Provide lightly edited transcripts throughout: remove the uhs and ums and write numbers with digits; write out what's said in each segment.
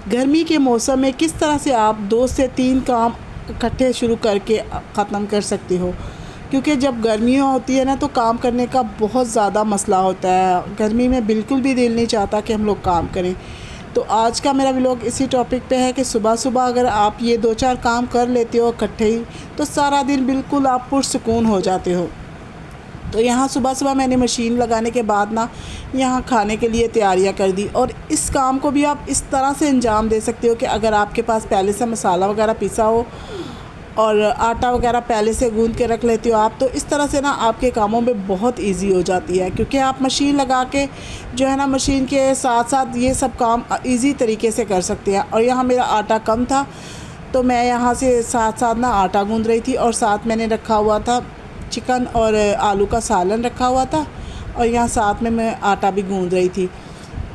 गर्मी के मौसम में किस तरह से आप 2 से 3 काम इकट्ठे शुरू करके ख़त्म कर सकते हो। क्योंकि जब गर्मियाँ होती है ना तो काम करने का बहुत ज़्यादा मसला होता है। गर्मी में बिल्कुल भी दिल नहीं चाहता कि हम लोग काम करें। तो आज का मेरा व्लॉग इसी टॉपिक पे है कि सुबह सुबह अगर आप ये 2-4 काम कर लेते हो इकट्ठे ही, तो सारा दिन बिल्कुल आप पुरसुकून हो जाते हो। तो यहाँ सुबह सुबह मैंने मशीन लगाने के बाद ना यहाँ खाने के लिए तैयारियाँ कर दी। और इस काम को भी आप इस तरह से अंजाम दे सकते हो कि अगर आपके पास पहले से मसाला वगैरह पिसा हो और आटा वगैरह पहले से गूंद के रख लेते हो आप, तो इस तरह से ना आपके कामों में बहुत इजी हो जाती है। क्योंकि आप मशीन लगा के जो है ना मशीन के साथ साथ ये सब काम इजी तरीके से कर सकते हैं। और यहाँ मेरा आटा कम था तो मैं यहाँ से साथ साथ ना आटा गूंद रही थी और साथ मैंने रखा हुआ था चिकन और आलू का सालन रखा हुआ था और यहाँ साथ में मैं आटा भी गूंद रही थी।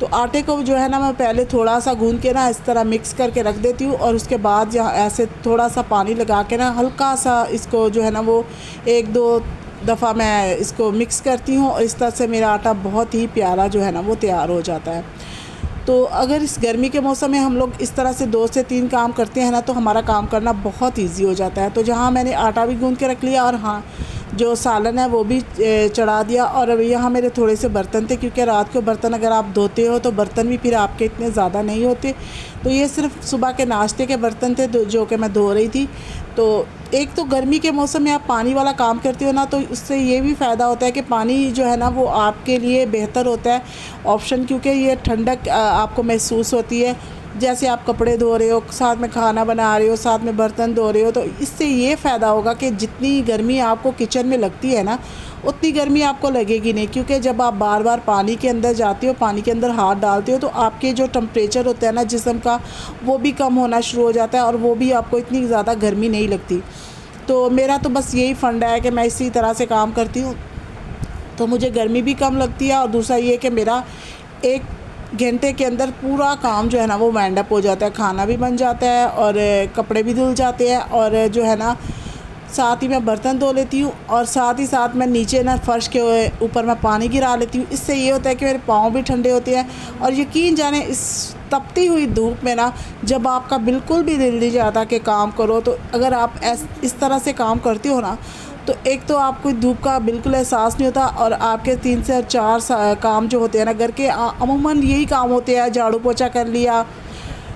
तो आटे को जो है ना मैं पहले थोड़ा सा गूंद के ना इस तरह मिक्स करके रख देती हूँ और उसके बाद यहाँ ऐसे थोड़ा सा पानी लगा के ना हल्का सा इसको जो है ना वो 1-2 दफ़ा मैं इसको मिक्स करती हूँ और इस तरह से मेरा आटा बहुत ही प्यारा जो है ना वो तैयार हो जाता है। तो अगर इस गर्मी के मौसम में हम लोग इस तरह से 2 से 3 काम करते हैं ना तो हमारा काम करना बहुत ईजी हो जाता है। तो जहाँ मैंने आटा भी गूंद के रख लिया और हाँ जो सालन है वो भी चढ़ा दिया। और अभी यहाँ मेरे थोड़े से बर्तन थे, क्योंकि रात को बर्तन अगर आप धोते हो तो बर्तन भी फिर आपके इतने ज़्यादा नहीं होते। तो ये सिर्फ सुबह के नाश्ते के बर्तन थे जो कि मैं धो रही थी। तो एक तो गर्मी के मौसम में आप पानी वाला काम करते हो ना तो उससे ये भी फ़ायदा होता है कि पानी जो है ना वो आपके लिए बेहतर होता है ऑप्शन, क्योंकि ये ठंडक आपको महसूस होती है। जैसे आप कपड़े धो रहे हो, साथ में खाना बना रहे हो, साथ में बर्तन धो रहे हो, तो इससे ये फ़ायदा होगा कि जितनी गर्मी आपको किचन में लगती है ना उतनी गर्मी आपको लगेगी नहीं। क्योंकि जब आप बार बार पानी के अंदर जाते हो, पानी के अंदर हाथ डालते हो, तो आपके जो टेम्परेचर होता है ना जिस्म का वो भी कम होना शुरू हो जाता है और वो भी आपको इतनी ज़्यादा गर्मी नहीं लगती। तो मेरा तो बस यही फंडा है कि मैं इसी तरह से काम करती हूँ तो मुझे गर्मी भी कम लगती है। और दूसरा ये कि मेरा 1 घंटे के अंदर पूरा काम जो है ना वो वाइंड अप हो जाता है, खाना भी बन जाता है और कपड़े भी धुल जाते हैं और जो है ना साथ ही मैं बर्तन धो लेती हूँ और साथ ही साथ मैं नीचे ना फ़र्श के ऊपर मैं पानी गिरा लेती हूँ। इससे ये होता है कि मेरे पाँव भी ठंडे होते हैं। और यकीन जाने इस तपती हुई धूप में ना जब आपका बिल्कुल भी दिल नहीं चाहता कि काम करो, तो अगर आप इस तरह से काम करते हो ना तो एक तो आपको धूप का बिल्कुल एहसास नहीं होता और आपके 3 से 4 काम जो होते हैं ना घर के अमूमन यही काम होते हैं। झाड़ू पोछा कर लिया,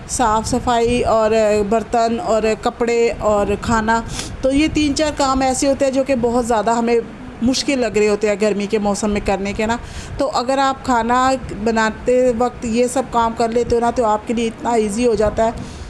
साफ़ सफाई और बर्तन और कपड़े और खाना, तो ये 3-4 काम ऐसे होते हैं जो कि बहुत ज़्यादा हमें मुश्किल लग रहे होते हैं गर्मी के मौसम में करने के ना। तो अगर आप खाना बनाते वक्त ये सब काम कर लेते हो ना तो आपके लिए इतना इजी हो जाता है,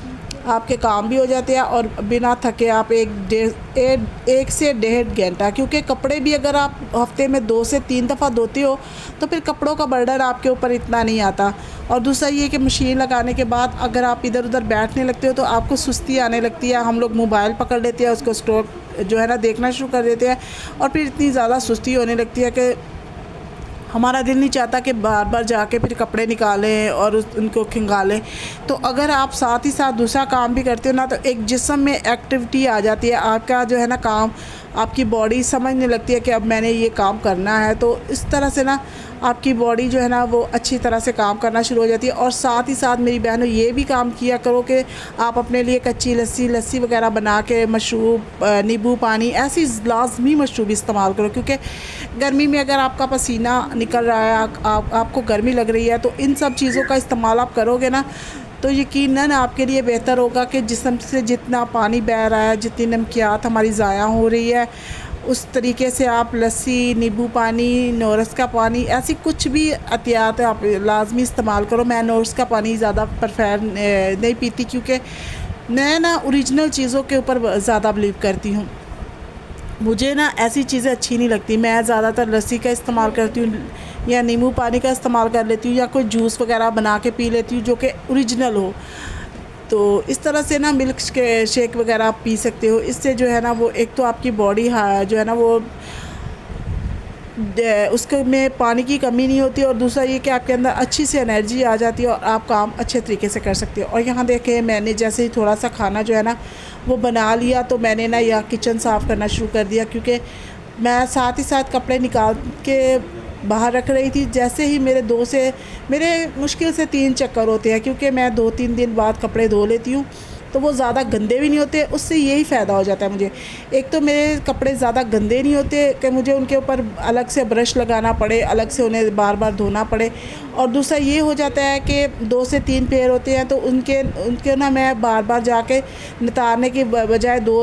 आपके काम भी हो जाते हैं और बिना थके आप 1 से 1.5 घंटा, क्योंकि कपड़े भी अगर आप हफ्ते में 2 से 3 दफ़ा धोते हो तो फिर कपड़ों का बर्डन आपके ऊपर इतना नहीं आता। और दूसरा ये कि मशीन लगाने के बाद अगर आप इधर उधर बैठने लगते हो तो आपको सुस्ती आने लगती है। हम लोग मोबाइल पकड़ लेते हैं, उसको स्टॉक जो है ना देखना शुरू कर देते हैं और फिर इतनी ज़्यादा सुस्ती होने लगती है कि हमारा दिल नहीं चाहता कि बार बार जाके फिर कपड़े निकालें और उनको खंगालें। तो अगर आप साथ ही साथ दूसरा काम भी करते हो ना तो एक जिस्म में एक्टिविटी आ जाती है, आपका जो है ना काम, आपकी बॉडी समझने लगती है कि अब मैंने ये काम करना है। तो इस तरह से ना आपकी बॉडी जो है ना वो अच्छी तरह से काम करना शुरू हो जाती है। और साथ ही साथ मेरी बहनों ये भी काम किया करो कि आप अपने लिए कच्ची लस्सी वगैरह बना के मशरूब, नींबू पानी, ऐसी लाजमी मशरूब इस्तेमाल करो। क्योंकि गर्मी में अगर आपका पसीना निकल रहा है, आपको गर्मी लग रही है, तो इन सब चीज़ों का इस्तेमाल आप करोगे ना तो यकीनन आपके लिए बेहतर होगा कि जिस्म से जितना पानी बह रहा है, जितनी नमकियात हमारी ज़ाया हो रही है, उस तरीके से आप लस्सी, नींबू पानी, नोरस का पानी, ऐसी कुछ भी एहतियात आप लाजमी इस्तेमाल करो। मैं नोरस का पानी ज़्यादा प्रेफर नहीं पीती क्योंकि मैं ना ओरिजिनल चीज़ों के ऊपर ज़्यादा बिलीव करती हूँ। मुझे ना ऐसी चीज़ें अच्छी नहीं लगती। मैं ज़्यादातर लस्सी का इस्तेमाल करती हूँ या नींबू पानी का इस्तेमाल कर लेती हूँ या कोई जूस वगैरह बना के पी लेती हूँ जो कि ओरिजिनल हो। तो इस तरह से ना मिल्क के शेक वगैरह आप पी सकते हो। इससे जो है ना वो एक तो आपकी बॉडी जो है ना वो उसके में पानी की कमी नहीं होती और दूसरा ये कि आपके अंदर अच्छी सी एनर्जी आ जाती है और आप काम अच्छे तरीके से कर सकते हो। और यहाँ देखें मैंने जैसे ही थोड़ा सा खाना जो है ना वो बना लिया तो मैंने ना यह किचन साफ़ करना शुरू कर दिया, क्योंकि मैं साथ ही साथ कपड़े निकाल के बाहर रख रही थी। जैसे ही मेरे मुश्किल से 3 चक्कर होते हैं, क्योंकि मैं 2-3 दिन बाद कपड़े धो लेती हूँ, तो वो ज़्यादा गंदे भी नहीं होते। उससे यही फ़ायदा हो जाता है मुझे, एक तो मेरे कपड़े ज़्यादा गंदे नहीं होते कि मुझे उनके ऊपर अलग से ब्रश लगाना पड़े, अलग से उन्हें बार बार धोना पड़े। और दूसरा ये हो जाता है कि 2 से 3 पेयर होते हैं, तो उनके ना मैं बार बार जाके नितारने की बजाय 2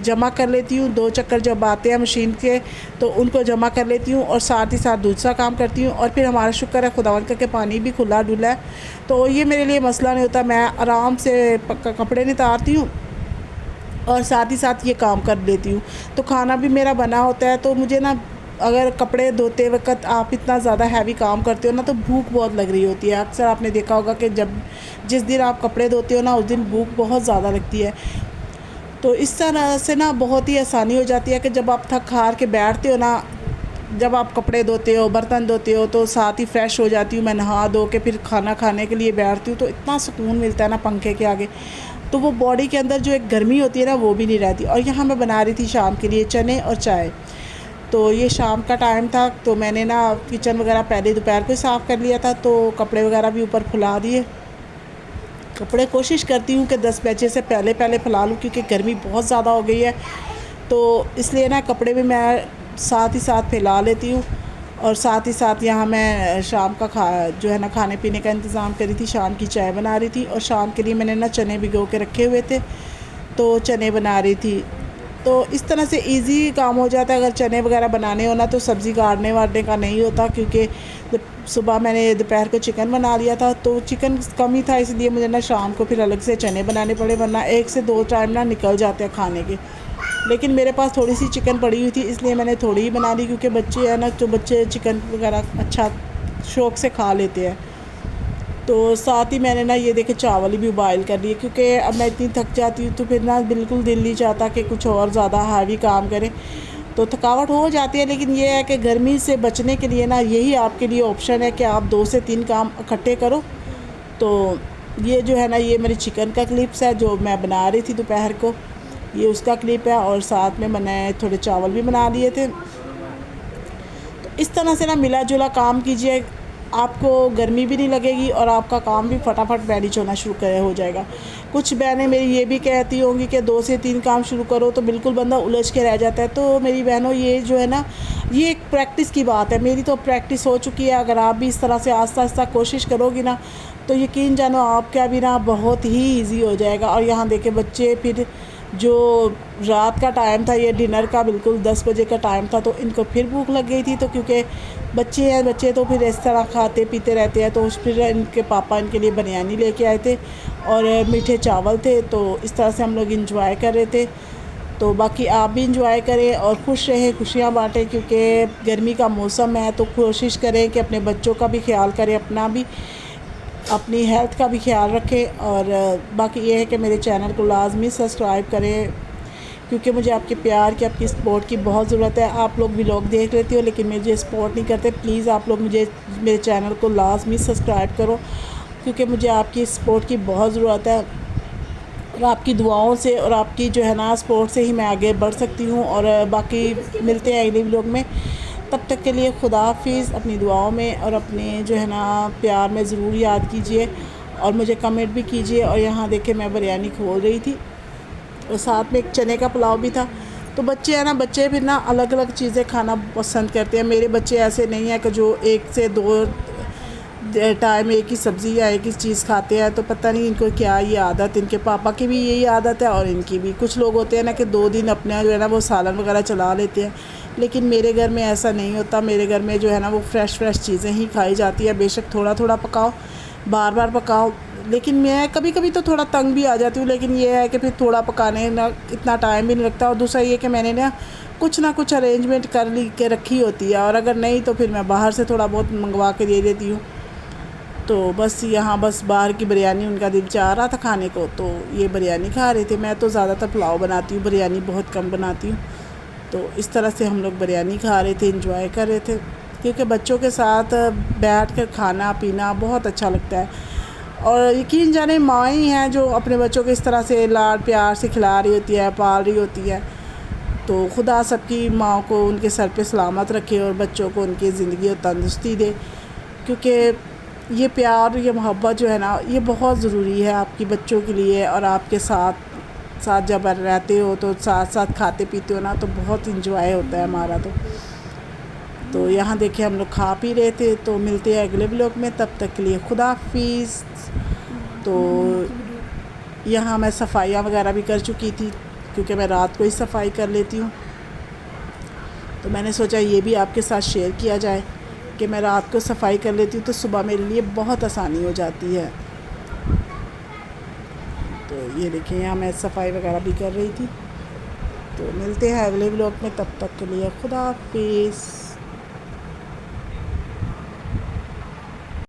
जमा कर लेती हूँ। 2 चक्कर जब आते हैं मशीन के तो उनको जमा कर लेती हूँ, और साथ ही साथ दूसरा काम करती हूँ। और फिर हमारा शुक्र है खुदावंद का कि पानी भी खुला डुला है, तो ये मेरे लिए मसला नहीं होता। मैं आराम से कपड़े नितारती हूँ और साथ ही साथ ये काम कर लेती हूँ। तो खाना भी मेरा बना होता है। तो मुझे ना, अगर कपड़े धोते वक्त आप इतना ज़्यादा हैवी काम करते हो ना, तो भूख बहुत लग रही होती है। अक्सर आपने देखा होगा कि जिस दिन आप कपड़े धोते हो ना, उस दिन भूख बहुत ज़्यादा लगती है। तो इस तरह से ना बहुत ही आसानी हो जाती है कि जब आप थक हार के बैठते हो ना, जब आप कपड़े धोते हो, बर्तन धोते हो, तो साथ ही फ़्रेश हो जाती हूँ मैं, नहा धो के फिर खाना खाने के लिए बैठती हूँ। तो इतना सुकून मिलता है ना पंखे के आगे, तो वो बॉडी के अंदर जो एक गर्मी होती है ना, वो भी नहीं रहती। और यहाँ मैं बना रही थी शाम के लिए चने और चाय। तो ये शाम का टाइम था, तो मैंने ना किचन वगैरह पहले दोपहर को ही साफ़ कर लिया था, तो कपड़े वगैरह भी ऊपर फुला दिए। कपड़े कोशिश करती हूँ कि 10 बजे से पहले पहले फुला लूँ, क्योंकि गर्मी बहुत ज़्यादा हो गई है, तो इसलिए ना कपड़े भी मैं साथ ही साथ फैला लेती हूँ। और साथ ही साथ यहाँ मैं शाम का जो है ना खाने पीने का इंतज़ाम करी थी, शाम की चाय बना रही थी। और शाम के लिए मैंने ना चने भिगो के रखे हुए थे, तो चने बना रही थी। तो इस तरह से इजी काम हो जाता है। अगर चने वगैरह बनाने हो ना, तो सब्ज़ी काटने वाटने का नहीं होता, क्योंकि सुबह मैंने दोपहर को चिकन बना लिया था, तो चिकन कम ही था, इसलिए मुझे ना शाम को फिर अलग से चने बनाने पड़े, वरना 1 से 2 टाइम ना निकल जाते हैं खाने के। लेकिन मेरे पास थोड़ी सी चिकन पड़ी हुई थी, इसलिए मैंने थोड़ी ही बना ली, क्योंकि बच्चे हैं ना, तो बच्चे चिकन वगैरह अच्छा शौक़ से खा लेते हैं। तो साथ ही मैंने ना ये देखे चावल भी बॉयल कर लिए, क्योंकि अब मैं इतनी थक जाती हूँ, तो फिर ना बिल्कुल दिल नहीं चाहता कि कुछ और ज़्यादा हैवी काम करें, तो थकावट हो जाती है। लेकिन ये है कि गर्मी से बचने के लिए ना यही आपके लिए ऑप्शन है कि आप 2 से 3 काम इकट्ठे करो। तो ये जो है ना, ये मेरी चिकन का क्लिप्स है जो मैं बना रही थी दोपहर को, ये उसका क्लिप है। और साथ में मैंने थोड़े चावल भी बना लिए थे। तो इस तरह से ना मिला जुला काम कीजिए, आपको गर्मी भी नहीं लगेगी और आपका काम भी फटाफट मैनेज होना शुरू हो जाएगा। कुछ बहनें मेरी ये भी कहती होंगी कि 2 से 3 काम शुरू करो तो बिल्कुल बंदा उलझ के रह जाता है। तो मेरी बहनों, ये जो है ना, ये एक प्रैक्टिस की बात है। मेरी तो प्रैक्टिस हो चुकी है। अगर आप भी इस तरह से आस्ता आस्ता कोशिश करोगी ना, तो यकीन जानो आपका भी ना बहुत ही ईजी हो जाएगा। और यहाँ देखे बच्चे, फिर जो रात का टाइम था, ये डिनर का बिल्कुल 10 बजे का टाइम था, तो इनको फिर भूख लग गई थी। तो क्योंकि बच्चे तो फिर इस तरह खाते पीते रहते हैं, तो फिर इनके पापा इनके लिए बिरयानी लेके आए थे और मीठे चावल थे। तो इस तरह से हम लोग इंजॉय कर रहे थे। तो बाकी आप भी इंजॉय करें और खुश रहें, खुशियाँ बाँटें, क्योंकि गर्मी का मौसम है। तो कोशिश करें कि अपने बच्चों का भी ख्याल करें, अपना भी, अपनी हेल्थ का भी ख्याल रखें। और बाकी ये है कि मेरे चैनल को लाजमी सब्सक्राइब करें, क्योंकि मुझे आपके प्यार की, आपकी सपोर्ट की बहुत ज़रूरत है। आप लोग व्लॉग देख लेते हो लेकिन मुझे सपोर्ट नहीं करते। प्लीज़ आप लोग मेरे चैनल को लाजमी सब्सक्राइब करो, क्योंकि मुझे आपकी सपोर्ट की बहुत ज़रूरत है। और आपकी दुआओं से और आपकी जो है ना सपोर्ट से ही मैं आगे बढ़ सकती हूँ। और बाकी मिलते हैं अगले व्लॉग में। तब तक के लिए खुदा हाफिज़। अपनी दुआओं में और अपने जो है ना प्यार में ज़रूर याद कीजिए और मुझे कमेंट भी कीजिए। और यहाँ देखे मैं बिरयानी खोल रही थी और साथ में एक चने का पुलाव भी था। तो बच्चे हैं ना, बच्चे फिर ना अलग अलग चीज़ें खाना पसंद करते हैं। मेरे बच्चे ऐसे नहीं हैं कि जो 1 से 2 टाइम एक ही सब्ज़ी या एक ही चीज़ खाते हैं। तो पता नहीं इनको क्या ये आदत, इनके पापा की भी यही आदत है और इनकी भी। कुछ लोग होते हैं ना कि 2 दिन अपना जो है ना वो सालन वगैरह चला लेते हैं, लेकिन मेरे घर में ऐसा नहीं होता। मेरे घर में जो है ना वो फ़्रेश चीज़ें ही खाई जाती है। बेशक थोड़ा थोड़ा पकाओ, बार बार पकाओ, लेकिन मैं कभी कभी तो थोड़ा तंग भी आ जाती हूँ। लेकिन ये है कि फिर थोड़ा पकाने ना इतना टाइम भी नहीं लगता। और दूसरा ये कि मैंने ना कुछ अरेंजमेंट कर ली के रखी होती है, और अगर नहीं तो फिर मैं बाहर से थोड़ा बहुत मंगवा के दे देती हूँ। तो बस यहाँ बाहर की बिरयानी उनका दिल चाह रहा था खाने को, तो ये बिरयानी खा रहे थे। मैं तो ज़्यादातर पुलाव बनाती हूँ, बिरयानी बहुत कम बनाती हूँ। तो इस तरह से हम लोग बिरयानी खा रहे थे, एंजॉय कर रहे थे, क्योंकि बच्चों के साथ बैठकर खाना पीना बहुत अच्छा लगता है। और यकीन जाने माँ ही हैं जो अपने बच्चों को इस तरह से लाड प्यार से खिला रही होती है, पाल रही होती है। तो खुदा सबकी माँ को उनके सर पे सलामत रखे और बच्चों को उनकी ज़िंदगी और तंदुरुस्ती दे, क्योंकि ये प्यार, ये मोहब्बत जो है ना, ये बहुत ज़रूरी है आपकी बच्चों के लिए। और आपके साथ साथ जब रहते हो तो साथ साथ खाते पीते हो ना, तो बहुत इंजॉय होता है हमारा। तो यहाँ देखिए हम लोग खा पी रहे थे। तो मिलते हैं अगले व्लॉग में, तब तक के लिए खुदा हाफिज़। तो यहाँ मैं सफाइयाँ वगैरह भी कर चुकी थी, क्योंकि मैं रात को ही सफाई कर लेती हूँ। तो मैंने सोचा ये भी आपके साथ शेयर किया जाए कि मैं रात को सफाई कर लेती हूँ, तो सुबह मेरे लिए बहुत आसानी हो जाती है। तो ये देखिए यहाँ मैं सफाई वगैरह भी कर रही थी। तो मिलते हैं अगले व्लॉग में, तब तक के लिए खुदा हाफिज़।